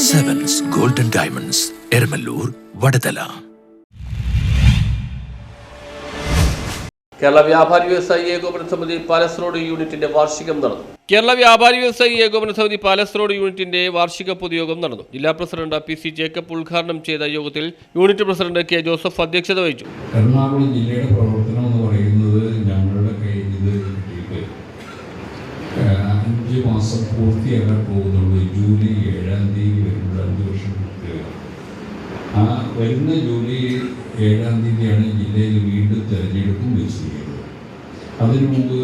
Sevens Golden Diamonds, Ermalur, Vadadala. Kerala വ്യാപാരി വ്യവസായി ഏകോപന സമിതി പാലസ് റോഡ് യൂണിറ്റിന്റെ വാർഷികം നടന്നു. കേരള വ്യാപാരി വ്യവസായി ഏകോപന സമിതി പാലസ് റോഡ് യൂണിറ്റിന്റെ വാർഷിക പൊതുയോഗം നടന്നു. ജില്ലാ പ്രസിഡന്റ് PC ജേക്കബ് ഉദ്ഘാടനം ചെയ്ത യോഗത്തിൽ യൂണിറ്റ് പ്രസിഡന്റ് K ജോസഫ് അധ്യക്ഷത വഹിച്ചു. എറണാകുളം ജില്ലയുടെ പ്രവർത്തനം എന്ന് പറയുന്നത് ഞങ്ങളുടെ കയ്യിൽ ഇത് 5 മാസം പൂർത്തിയാക്കാൻ പോകുന്നുള്ളൂ. ജൂലൈ 7-ാം തീയതി വരുമ്പോൾ 5 വർഷം പൂർത്തിയാകും. ആ വരുന്ന ജൂലൈ 7-ാം തീയതിയാണ് ജില്ലയിൽ വീണ്ടും തെരഞ്ഞെടുപ്പും വെച്ചിരിക്കുന്നത്. അതിനു മുമ്പ്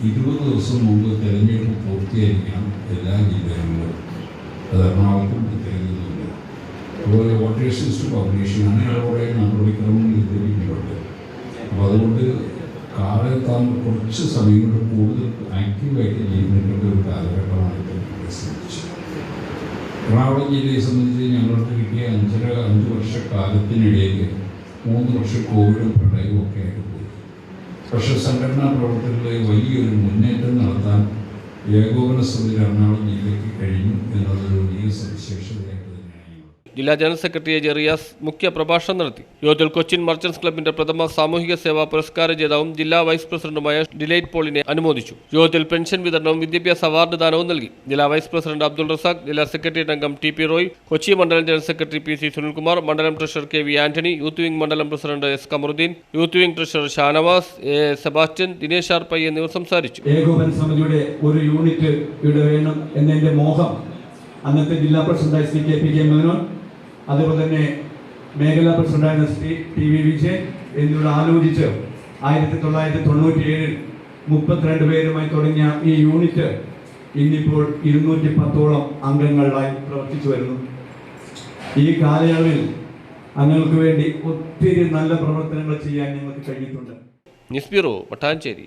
20 ദിവസം മുമ്പ് തെരഞ്ഞെടുപ്പ് പൂർത്തിയായിരിക്കണം എല്ലാ ജില്ലകളിലും. അത് എറണാകുളത്തും പ്രത്യേകതയുണ്ട്. അതുപോലെ വോട്ടേഴ്സ് ലിസ്റ്റ് പബ്ലിഷ് അങ്ങനെയുള്ള കുറേ നടപടിക്രമങ്ങൾ ലഭിക്കുന്നുണ്ട്. അപ്പോൾ അതുകൊണ്ട് കാലത്താൻ കുറച്ച് സമയം കൊണ്ട് കൂടുതൽ ആക്റ്റീവായിട്ട് ജീവിക്കേണ്ട ഒരു കാലഘട്ടമാണ് ഇപ്പോൾ ശ്രമിച്ചത്. എറണാകുളം ജില്ലയെ സംബന്ധിച്ച് ഞങ്ങൾക്ക് കിട്ടിയ 5 വർഷക്കാലത്തിനിടയിൽ 3 വർഷം കോവിഡും പ്രളയവും ഒക്കെ ആയിട്ട് പോയി. പക്ഷേ സംഘടനാ പ്രവർത്തനങ്ങളിൽ വലിയൊരു മുന്നേറ്റം നടത്താൻ ഏകോപന സമിതി എറണാകുളം ജില്ലയ്ക്ക് കഴിഞ്ഞു എന്നതൊരു വലിയ സവിശേഷതയായിട്ട് തന്നെയാണ്. ജില്ലാ ജനറൽ സെക്രട്ടറി ജെറിയാസ് മുഖ്യ പ്രഭാഷണം നടത്തി. യോഗത്തിൽ കൊച്ചിൻ മർച്ചന്റ്സ് ക്ലബിന്റെ പ്രഥമ സാമൂഹിക സേവാ പുരസ്കാര ജേതാവും ജില്ലാ വൈസ് പ്രസിഡന്റുമായ ഡിലൈറ്റ് പോളിനെ അനുമോദിച്ചു. യോഗത്തിൽ പെൻഷൻ വിതരണവും വിദ്യാഭ്യാസ അവാർഡ് ദാനവും നൽകി. ജില്ലാ വൈസ് പ്രസിഡന്റ് അബ്ദുൾ റസാഖ്, ജില്ലാ സെക്രട്ടേറിയറ്റ് അംഗം TP റോയ്, കൊച്ചി മണ്ഡലം ജനറൽ സെക്രട്ടറി PC സുനിൽകുമാർ, മണ്ഡലം treasurer KV Antony, youth wing മണ്ഡലം president S Kamaruddin, youth wing treasurer Shanavas, Sebastian, Dinesh ആർപ്പൈ എന്നിവർ സംസാരിച്ചു. ഏകോപന സമിതിയുടെ ഒരു യൂണിറ്റ് ഇവിടെ വേണം എന്നതിന്റെ മോഹം അന്നത്തെ ജില്ലാ പ്രസിഡന്റായ ശ്രീ KP മേനോൻ, അതുപോലെ തന്നെ മേഖലാ പ്രസിഡന്റായ ശ്രീ PV വിജയൻ എന്നിവർ ആലോചിച്ച് 1997 32 പേരുമായി തുടങ്ങിയ ഈ യൂണിറ്റ് ഇന്നിപ്പോൾ 210ഓളം അംഗങ്ങളായി പ്രവർത്തിച്ചു വരുന്നു. ഈ കാലയളവിൽ അംഗങ്ങൾക്ക് വേണ്ടി ഒത്തിരി നല്ല പ്രവർത്തനങ്ങൾ ചെയ്യാൻ ഞങ്ങൾക്ക് കഴിഞ്ഞിട്ടുണ്ട്. News bureau, Mattancherry.